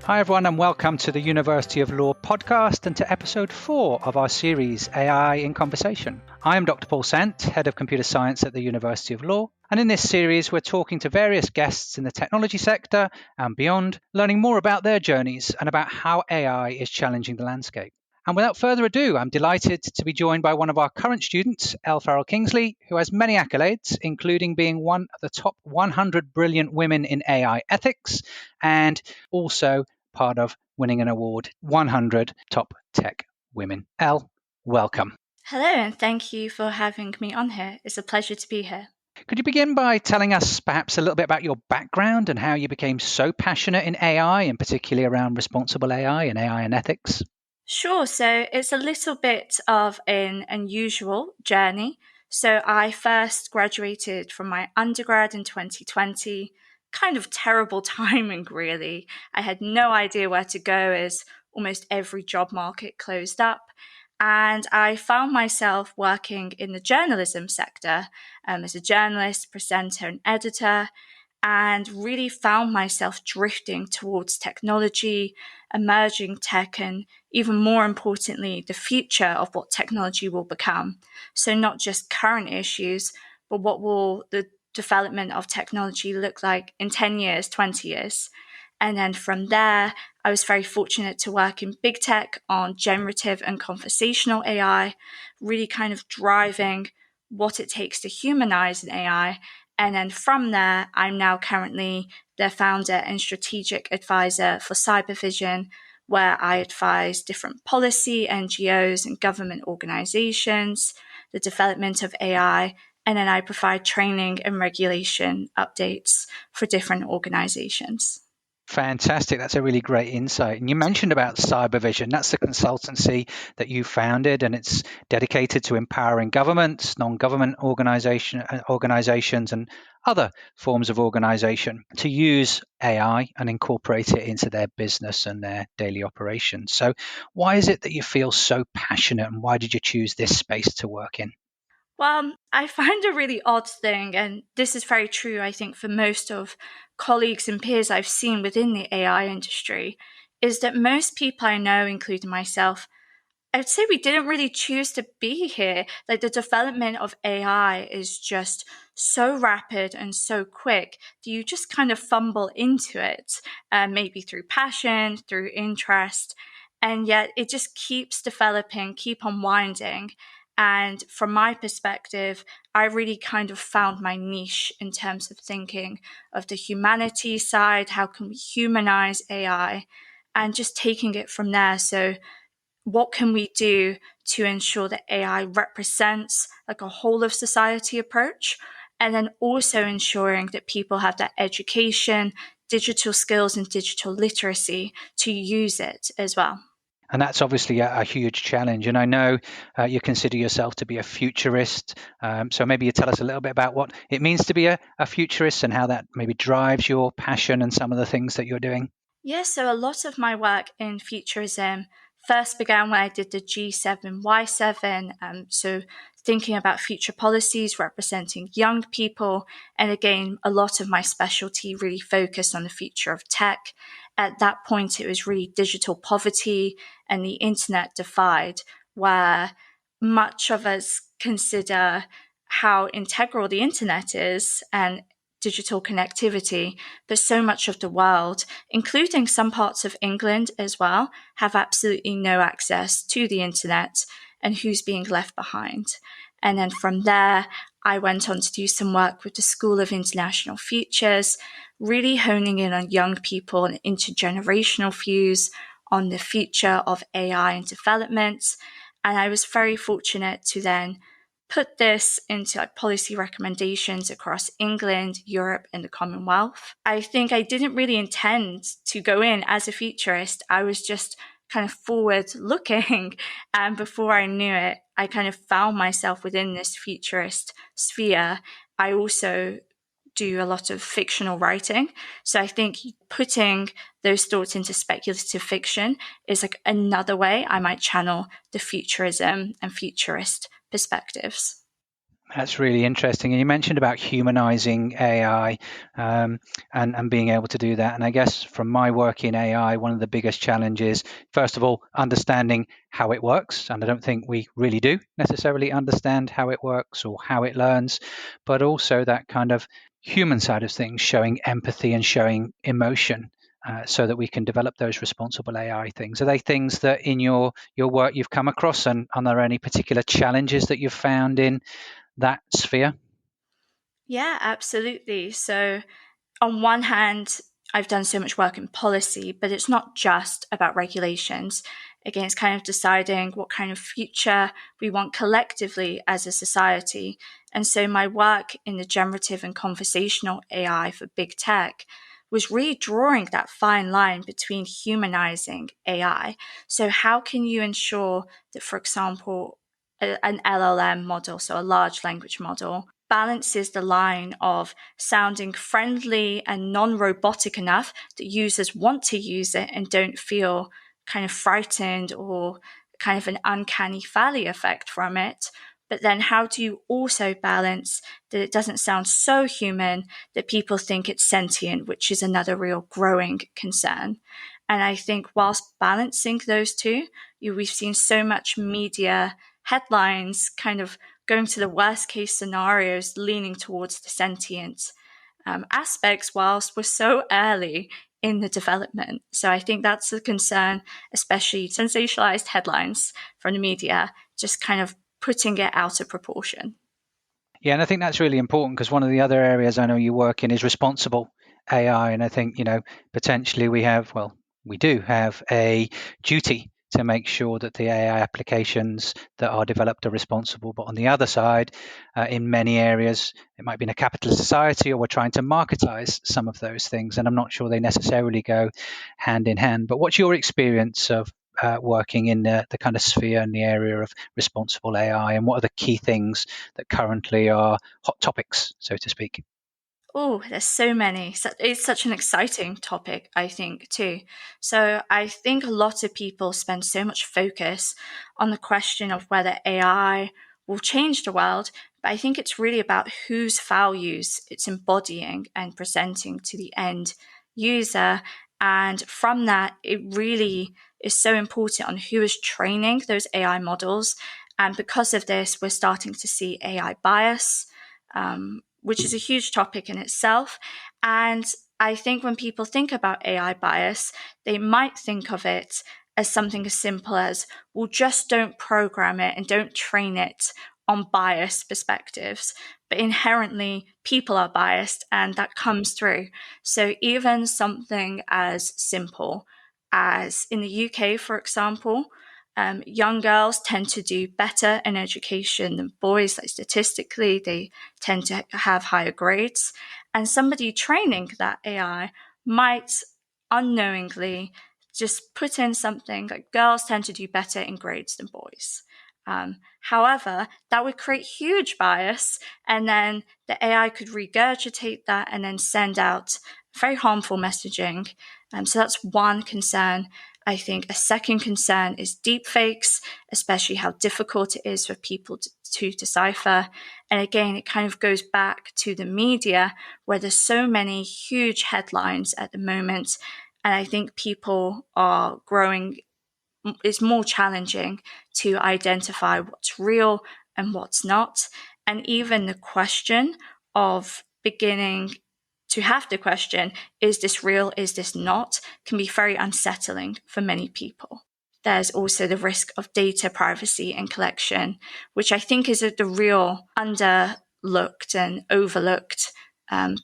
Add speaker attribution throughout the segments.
Speaker 1: Hi everyone and welcome to the University of Law podcast and to episode 4 of our series AI in Conversation. I am Dr. Paul Sant, Head of Computer Science at the University of Law, and in this series we're talking to various guests in the technology sector and beyond, learning more about their journeys and about how AI is challenging the landscape. And without further ado, I'm delighted to be joined by one of our current students, Elle Farrell-Kingsley, who has many accolades, including being one of the top 100 brilliant women in AI ethics and also part of winning an award, 100 Top Tech Women. Elle, welcome.
Speaker 2: Hello, and thank you for having me on here. It's a pleasure to be here.
Speaker 1: Could you begin by telling us perhaps a little bit about your background and how you became so passionate in AI, and particularly around responsible AI and ethics?
Speaker 2: Sure. So it's a little bit of an unusual journey. So I first graduated from my undergrad in 2020. Kind of terrible timing, really. I had no idea where to go as almost every job market closed up. And I found myself working in the journalism sector as a journalist, presenter, and editor, and really found myself drifting towards technology, emerging tech, and even more importantly, the future of what technology will become. So not just current issues, but what will the development of technology look like in 10 years, 20 years. And then from there, I was very fortunate to work in big tech on generative and conversational AI, really kind of driving what it takes to humanize an AI. And then from there, I'm now currently the founder and strategic advisor for Cybervision, where I advise different policy, NGOs, and government organizations, the development of AI, and then I provide training and regulation updates for different organizations.
Speaker 1: Fantastic. That's a really great insight. And you mentioned about Cybervision. That's the consultancy that you founded, and it's dedicated to empowering governments, non-government organizations, and other forms of organization to use AI and incorporate it into their business and their daily operations. So why is it that you feel so passionate, and why did you choose this space to work in?
Speaker 2: Well, I find a really odd thing, and this is very true, I think, for most of colleagues and peers I've seen within the AI industry, is that most people I know, including myself, I would say we didn't really choose to be here. Like the development of AI is just so rapid and so quick that you just kind of fumble into it, maybe through passion, through interest, and yet it just keeps developing, keep on winding. And from my perspective, I really kind of found my niche in terms of thinking of the humanity side, how can we humanize AI, and just taking it from there. So what can we do to ensure that AI represents like a whole of society approach? And then also ensuring that people have that education, digital skills, and digital literacy to use it as well.
Speaker 1: And that's obviously a huge challenge. And I know you consider yourself to be a futurist. So maybe you tell us a little bit about what it means to be a futurist and how that maybe drives your passion and some of the things that you're doing.
Speaker 2: Yeah, so a lot of my work in futurism first began when I did the G7, Y7. So thinking about future policies representing young people. And again, a lot of my specialty really focused on the future of tech. At that point, it was really digital poverty and the internet divide, where much of us consider how integral the internet is and digital connectivity, but so much of the world, including some parts of England as well, have absolutely no access to the internet, and who's being left behind. And then from there, I went on to do some work with the School of International Futures, really honing in on young people and intergenerational views on the future of AI and development. And I was very fortunate to then put this into like policy recommendations across England, Europe, and the Commonwealth. I think I didn't really intend to go in as a futurist. I was just kind of forward looking. And before I knew it, I kind of found myself within this futurist sphere. I also do a lot of fictional writing. So I think putting those thoughts into speculative fiction is like another way I might channel the futurism and futurist perspectives.
Speaker 1: That's really interesting. And you mentioned about humanizing AI, and being able to do that. And I guess from my work in AI, one of the biggest challenges, first of all, understanding how it works. And I don't think we really do necessarily understand how it works or how it learns, but also that kind of human side of things, showing empathy and showing emotion. So that we can develop those responsible AI things. Are they things that in your work you've come across, and are there any particular challenges that you've found in that sphere?
Speaker 2: Yeah, absolutely. So, on one hand, I've done so much work in policy, but it's not just about regulations. Again, it's kind of deciding what kind of future we want collectively as a society. And so, my work in the generative and conversational AI for big tech was really drawing that fine line between humanizing AI. So, how can you ensure that, for example, an LLM model, so a large language model, balances the line of sounding friendly and non-robotic enough that users want to use it and don't feel kind of frightened or kind of an uncanny valley effect from it. But then how do you also balance that it doesn't sound so human that people think it's sentient, which is another real growing concern. And I think whilst balancing those two, we've seen so much media headlines kind of going to the worst case scenarios, leaning towards the sentient aspects, whilst we're so early in the development. So I think that's a concern, especially sensationalized headlines from the media, just kind of putting it out of proportion.
Speaker 1: Yeah, and I think that's really important because one of the other areas I know you work in is responsible AI. And I think, potentially we do have a duty to make sure that the AI applications that are developed are responsible. But on the other side, in many areas, it might be in a capitalist society, or we're trying to marketize some of those things. And I'm not sure they necessarily go hand in hand. But what's your experience of working in the kind of sphere and the area of responsible AI, and what are the key things that currently are hot topics, so to speak?
Speaker 2: Oh, there's so many. So it's such an exciting topic, I think, too. So I think a lot of people spend so much focus on the question of whether AI will change the world, but I think it's really about whose values it's embodying and presenting to the end user. And from that, it really is so important on who is training those AI models. And because of this, we're starting to see AI bias, which is a huge topic in itself. And I think when people think about AI bias, they might think of it as something as simple as, well, just don't program it and don't train it on biased perspectives. But inherently, people are biased and that comes through. So even something as simple as in the UK, for example, young girls tend to do better in education than boys. Like statistically, they tend to have higher grades. And somebody training that AI might unknowingly just put in something like girls tend to do better in grades than boys. However, that would create huge bias, and then the AI could regurgitate that and then send out very harmful messaging. So that's one concern. I think a second concern is deepfakes, especially how difficult it is for people to decipher. And again, it kind of goes back to the media where there's so many huge headlines at the moment. And I think people are growing, it's more challenging to identify what's real and what's not. And even the question of beginning to have to question, is this real, is this not, can be very unsettling for many people. There's also the risk of data privacy and collection, which I think is the real underlooked and overlooked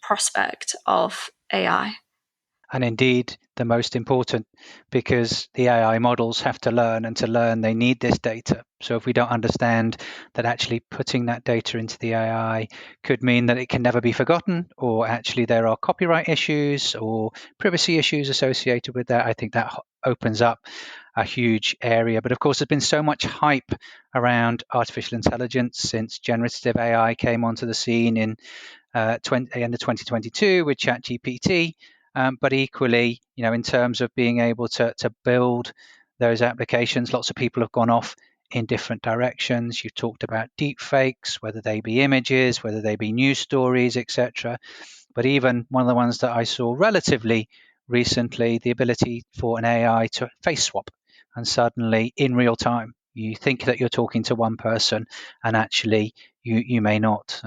Speaker 2: prospect of AI.
Speaker 1: And indeed, the most important, because the AI models have to learn, and to learn, they need this data. So if we don't understand that actually putting that data into the AI could mean that it can never be forgotten, or actually there are copyright issues or privacy issues associated with that, I think that opens up a huge area. But of course, there's been so much hype around artificial intelligence since generative AI came onto the scene in end of 2022 with ChatGPT. But equally, in terms of being able to build those applications, lots of people have gone off in different directions. You've talked about deep fakes, whether they be images, whether they be news stories, etc. But even one of the ones that I saw relatively recently, the ability for an AI to face swap, and suddenly in real time, you think that you're talking to one person and actually you may not.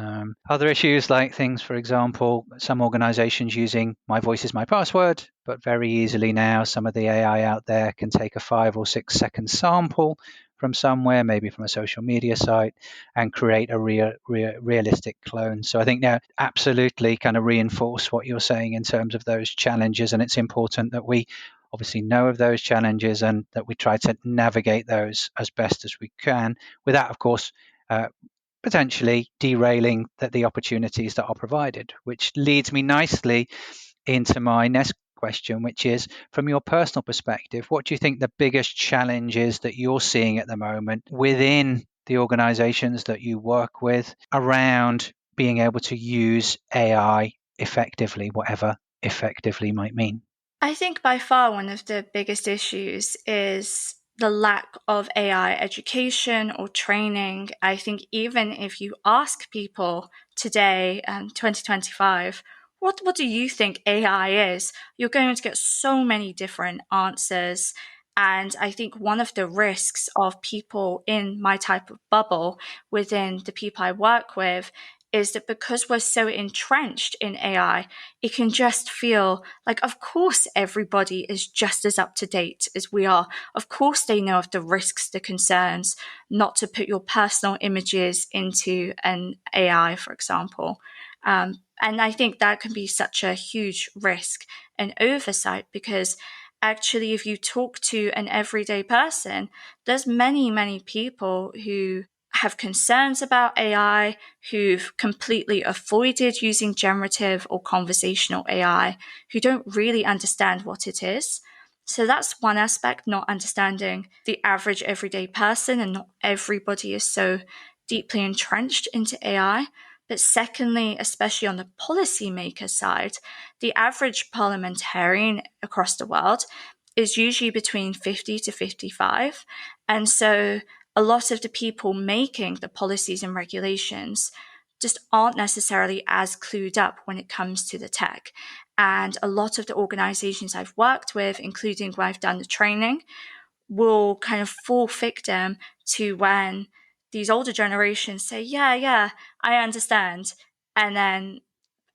Speaker 1: Other issues like things, for example, some organizations using my voice is my password, but very easily now some of the AI out there can take a 5 or 6 second sample from somewhere, maybe from a social media site, and create a realistic clone. So I think now absolutely kind of reinforce what you're saying in terms of those challenges. And it's important that we obviously know of those challenges and that we try to navigate those as best as we can without, of course, potentially derailing the opportunities that are provided, which leads me nicely into my next question, which is, from your personal perspective, what do you think the biggest challenge is that you're seeing at the moment within the organizations that you work with around being able to use AI effectively, whatever effectively might mean?
Speaker 2: I think by far one of the biggest issues is the lack of AI education or training. I think even if you ask people today, 2025, what do you think AI is? You're going to get so many different answers. And I think one of the risks of people in my type of bubble within the people I work with is that because we're so entrenched in AI, it can just feel like, of course, everybody is just as up to date as we are. Of course, they know of the risks, the concerns, not to put your personal images into an AI, for example. And I think that can be such a huge risk and oversight because actually, if you talk to an everyday person, there's many, many people who have concerns about AI, who've completely avoided using generative or conversational AI, who don't really understand what it is. So that's one aspect, not understanding the average everyday person, and not everybody is so deeply entrenched into AI. But secondly, especially on the policymaker side, the average parliamentarian across the world is usually between 50 to 55. And so a lot of the people making the policies and regulations just aren't necessarily as clued up when it comes to the tech. And a lot of the organizations I've worked with, including where I've done the training, will kind of fall victim to when these older generations say, yeah, I understand. And then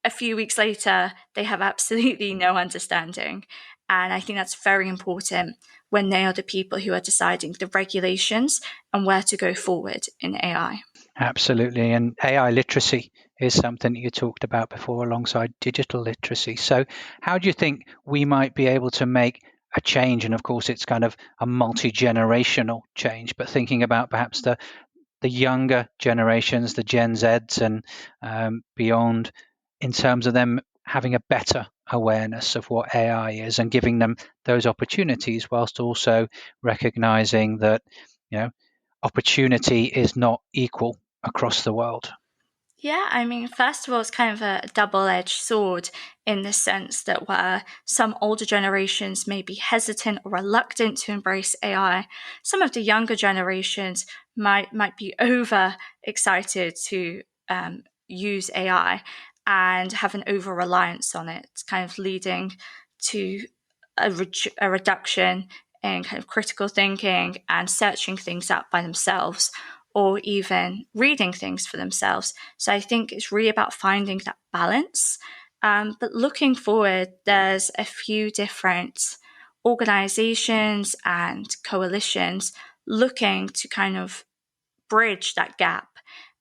Speaker 2: a few weeks later, they have absolutely no understanding. And I think that's very important when they are the people who are deciding the regulations and where to go forward in AI.
Speaker 1: Absolutely. And AI literacy is something that you talked about before alongside digital literacy. So how do you think we might be able to make a change? And of course, it's kind of a multi-generational change, but thinking about perhaps the younger generations, the Gen Zs and beyond, in terms of them having a better awareness of what AI is and giving them those opportunities, whilst also recognizing that, you know, opportunity is not equal across the world.
Speaker 2: Yeah, I mean, first of all, it's kind of a double-edged sword in the sense that where some older generations may be hesitant or reluctant to embrace AI, some of the younger generations might be over excited to use AI and have an over reliance on it, kind of leading to a reduction in kind of critical thinking and searching things up by themselves, or even reading things for themselves. So I think it's really about finding that balance. But looking forward, there's a few different organizations and coalitions looking to kind of bridge that gap.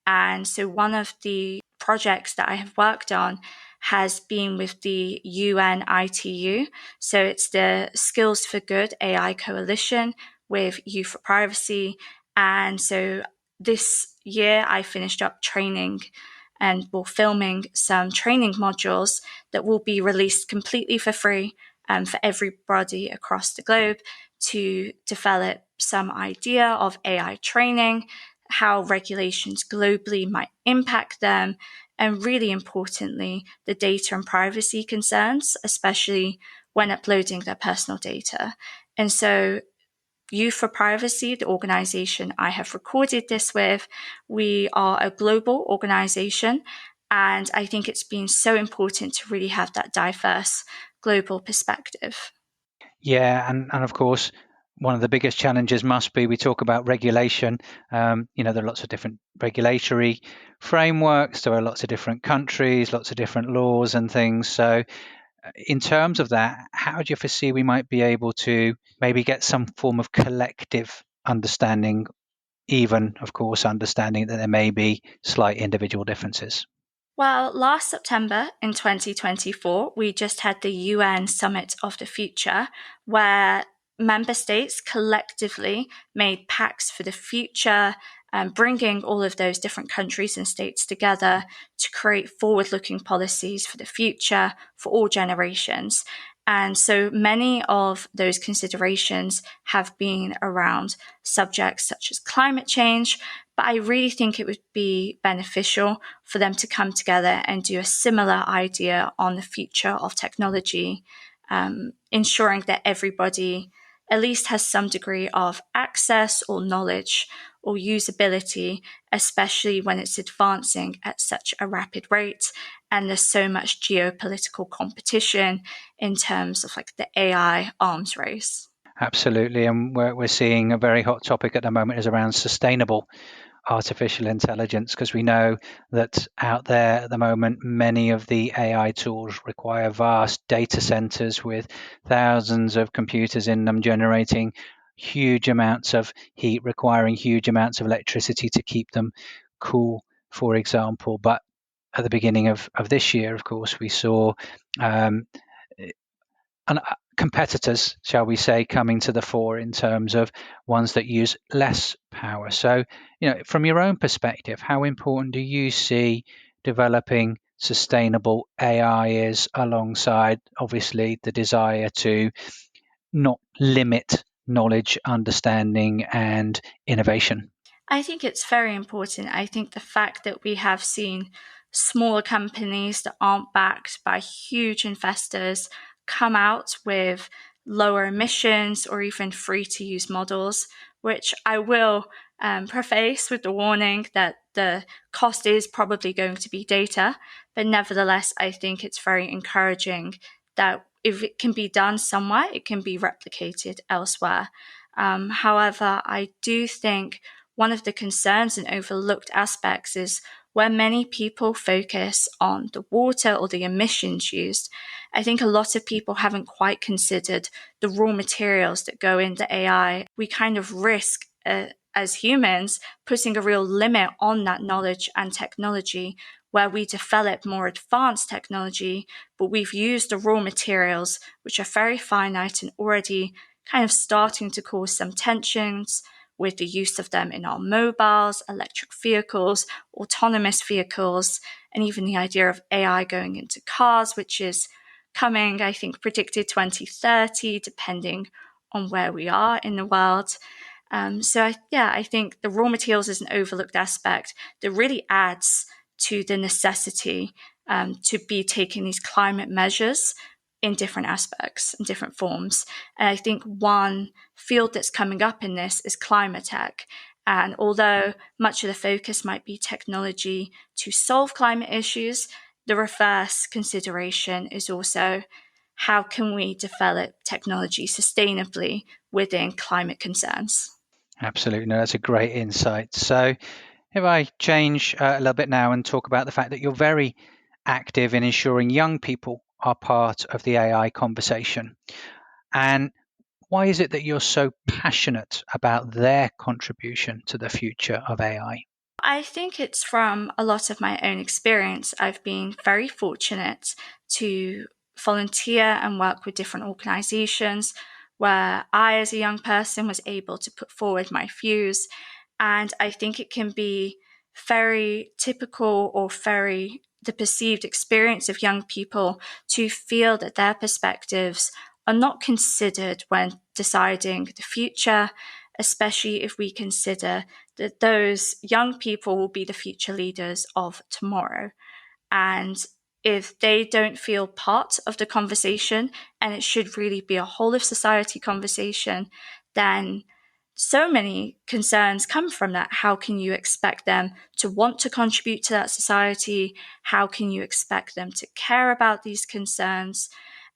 Speaker 2: And so one of the projects that I have worked on has been with the UNITU. So it's the Skills for Good AI Coalition with Youth for Privacy. And so this year I finished up training and we're filming some training modules that will be released completely for free for everybody across the globe to develop some idea of AI training, how regulations globally might impact them, and really importantly, the data and privacy concerns, especially when uploading their personal data. And so Youth for Privacy, the organization I have recorded this with, we are a global organization. And I think it's been so important to really have that diverse global perspective.
Speaker 1: Yeah, and of course, one of the biggest challenges must be we talk about regulation. There are lots of different regulatory frameworks. There are lots of different countries, lots of different laws and things. So, in terms of that, how do you foresee we might be able to maybe get some form of collective understanding, even, of course, understanding that there may be slight individual differences?
Speaker 2: Well, last September in 2024, we just had the UN Summit of the Future, where member states collectively made pacts for the future, bringing all of those different countries and states together to create forward-looking policies for the future for all generations. And so many of those considerations have been around subjects such as climate change, but I really think it would be beneficial for them to come together and do a similar idea on the future of technology, ensuring that everybody at least has some degree of access or knowledge or usability, especially when it's advancing at such a rapid rate. And there's so much geopolitical competition in terms of like the AI arms race.
Speaker 1: Absolutely. And we're seeing a very hot topic at the moment is around sustainable artificial intelligence, because we know that out there at the moment, many of the AI tools require vast data centers with thousands of computers in them, generating huge amounts of heat, requiring huge amounts of electricity to keep them cool, for example. But at the beginning of this year, of course, we saw competitors, shall we say, coming to the fore in terms of ones that use less power. So, from your own perspective, how important do you see developing sustainable AI is, alongside obviously the desire to not limit knowledge, understanding, and innovation?
Speaker 2: I think it's very important. I think the fact that we have seen smaller companies that aren't backed by huge investors come out with lower emissions or even free to use models, which I will preface with the warning that the cost is probably going to be data. But nevertheless, I think it's very encouraging that if it can be done somewhere, it can be replicated elsewhere. However, I do think one of the concerns and overlooked aspects is where many people focus on the water or the emissions used. I think a lot of people haven't quite considered the raw materials that go into AI. We kind of risk, as humans, putting a real limit on that knowledge and technology, where we develop more advanced technology, but we've used the raw materials, which are very finite and already kind of starting to cause some tensions with the use of them in our mobiles, electric vehicles, autonomous vehicles, and even the idea of AI going into cars, which is coming, I think, predicted 2030, depending on where we are in the world. I think the raw materials is an overlooked aspect that really adds to the necessity to be taking these climate measures in different aspects, in different forms. And I think one field that's coming up in this is climate tech. And although much of the focus might be technology to solve climate issues, the reverse consideration is also how can we develop technology sustainably within climate concerns.
Speaker 1: Absolutely. No, that's a great insight. So, if I change a little bit now and talk about the fact that you're very active in ensuring young people are part of the AI conversation, and why is it that you're so passionate about their contribution to the future of AI?
Speaker 2: I think it's from a lot of my own experience. I've been very fortunate to volunteer and work with different organizations where I, as a young person, was able to put forward my views. And I think it can be very typical or very the perceived experience of young people to feel that their perspectives are not considered when deciding the future, especially if we consider that those young people will be the future leaders of tomorrow. And if they don't feel part of the conversation, and it should really be a whole of society conversation, then so many concerns come from that. How can you expect them to want to contribute to that society? How can you expect them to care about these concerns?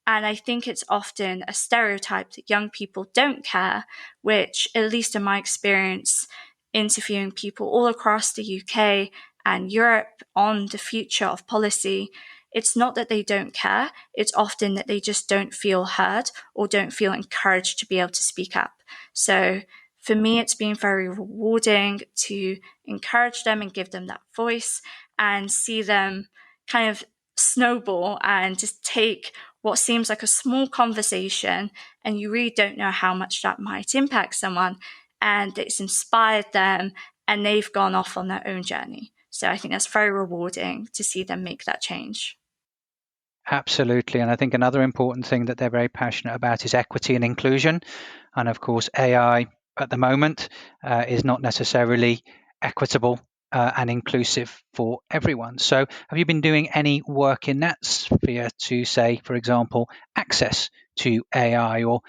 Speaker 2: And I think it's often a stereotype that young people don't care, which, at least in my experience, interviewing people all across the UK and Europe on the future of policy, it's not that they don't care. It's often that they just don't feel heard or don't feel encouraged to be able to speak up. So for me, it's been very rewarding to encourage them and give them that voice and see them kind of snowball and just take what seems like a small conversation, and you really don't know how much that might impact someone, and it's inspired them and they've gone off on their own journey. So I think that's very rewarding to see them make that change.
Speaker 1: Absolutely. And I think another important thing that they're very passionate about is equity and inclusion. And of course, AI at the moment is not necessarily equitable and inclusive for everyone. So have you been doing any work in that sphere to say, for example, access to AI, or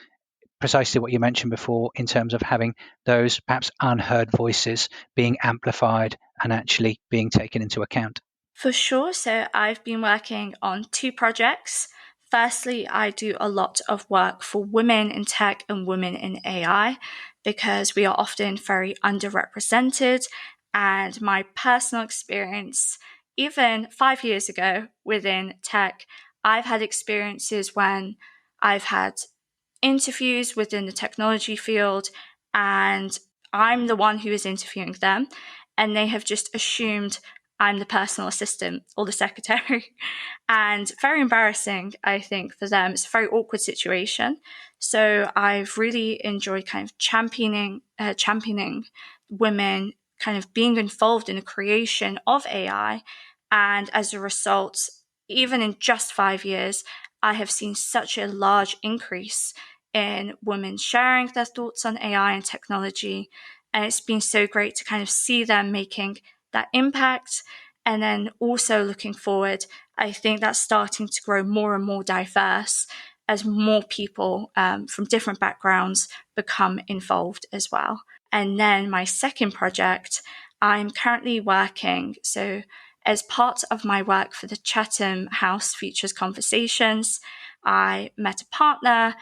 Speaker 1: precisely what you mentioned before in terms of having those perhaps unheard voices being amplified and actually being taken into account?
Speaker 2: For sure. So I've been working on two projects. Firstly, I do a lot of work for women in tech and women in AI because we are often very underrepresented. And my personal experience, even 5 years ago within tech, I've had experiences when I've had interviews within the technology field and I'm the one who is interviewing them, and they have just assumed I'm the personal assistant or the secretary. And very embarrassing, I think, for them. It's a very awkward situation. So I've really enjoyed kind of championing women kind of being involved in the creation of AI. And as a result, even in just 5 years, I have seen such a large increase in women sharing their thoughts on AI and technology. And it's been so great to kind of see them making that impact. And then also looking forward, I think that's starting to grow more and more diverse as more people from different backgrounds become involved as well. And then my second project, I'm currently working. So as part of my work for the Chatham House Futures Conversations, I met a partner,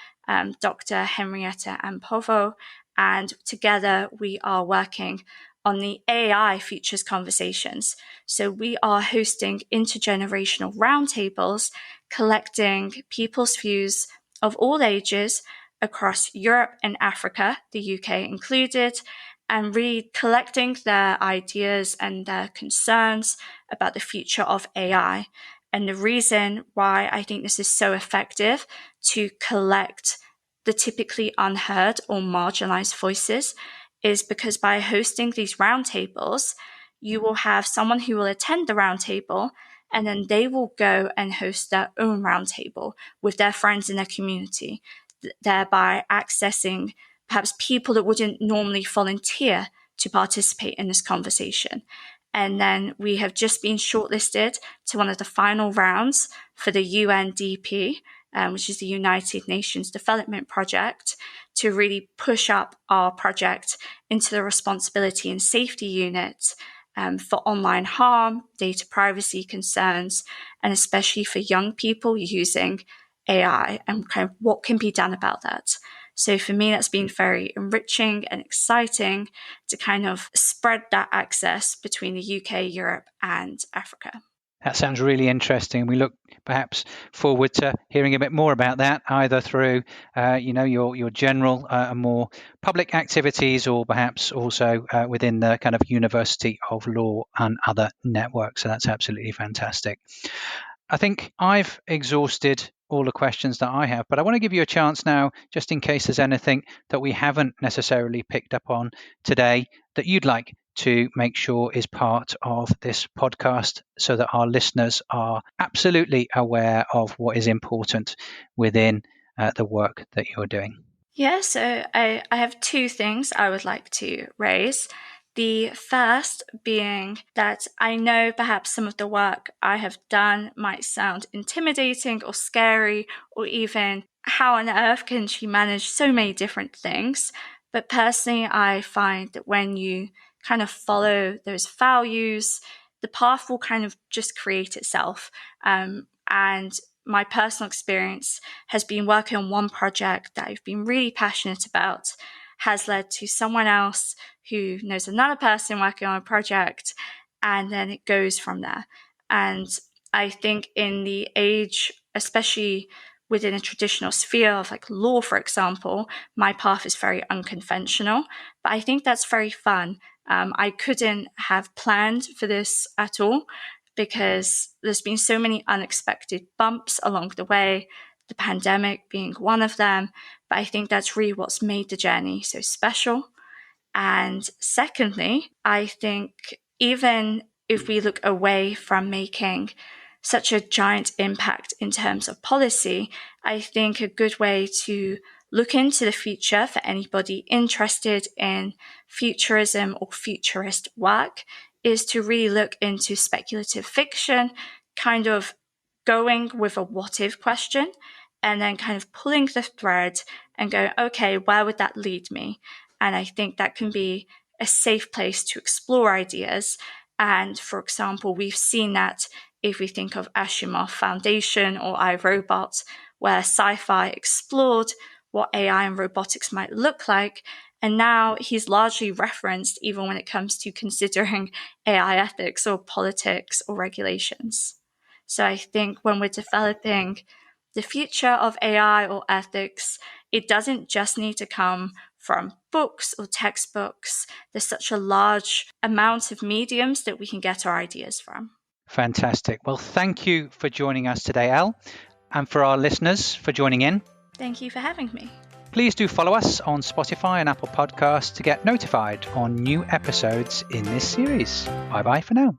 Speaker 2: Dr. Henrietta Ampovo, and together we are working on the AI Futures Conversations. So we are hosting intergenerational roundtables, collecting people's views of all ages across Europe and Africa, the UK included, and really collecting their ideas and their concerns about the future of AI. And the reason why I think this is so effective to collect the typically unheard or marginalized voices is because by hosting these roundtables, you will have someone who will attend the roundtable and then they will go and host their own roundtable with their friends in their community, thereby accessing perhaps people that wouldn't normally volunteer to participate in this conversation. And then we have just been shortlisted to one of the final rounds for the UNDP, which is the United Nations Development Project, to really push up our project into the responsibility and safety unit for online harm, data privacy concerns, and especially for young people using AI and kind of what can be done about that. So for me, that's been very enriching and exciting to kind of spread that access between the UK, Europe, and Africa.
Speaker 1: That sounds really interesting. We look perhaps forward to hearing a bit more about that, either through, your general and more public activities, or perhaps also within the kind of University of Law and other networks. So that's absolutely fantastic. I think I've exhausted all the questions that I have, but I want to give you a chance now, just in case there's anything that we haven't necessarily picked up on today that you'd like to make sure is part of this podcast so that our listeners are absolutely aware of what is important within the work that you're doing.
Speaker 2: Yeah, so I have two things I would like to raise. The first being that I know perhaps some of the work I have done might sound intimidating or scary, or even how on earth can she manage so many different things? But personally, I find that when you kind of follow those values, the path will kind of just create itself. And my personal experience has been working on one project that I've been really passionate about, has led to someone else who knows another person working on a project, and then it goes from there. And I think in the age, especially within a traditional sphere of like law, for example, my path is very unconventional, but I think that's very fun. I couldn't have planned for this at all because there's been so many unexpected bumps along the way, the pandemic being one of them. But I think that's really what's made the journey so special. And secondly, I think even if we look away from making such a giant impact in terms of policy, I think a good way to look into the future for anybody interested in futurism or futurist work is to really look into speculative fiction, kind of going with a what if question, and then kind of pulling the thread and going, okay, where would that lead me? And I think that can be a safe place to explore ideas. And for example, we've seen that if we think of Asimov Foundation or iRobot, where sci-fi explored what AI and robotics might look like. And now he's largely referenced even when it comes to considering AI ethics or politics or regulations. So I think when we're developing the future of AI or ethics, it doesn't just need to come from books or textbooks. There's such a large amount of mediums that we can get our ideas from.
Speaker 1: Fantastic. Well, thank you for joining us today, Elle, and for our listeners for joining in.
Speaker 2: Thank you for having me.
Speaker 1: Please do follow us on Spotify and Apple Podcasts to get notified on new episodes in this series. Bye-bye for now.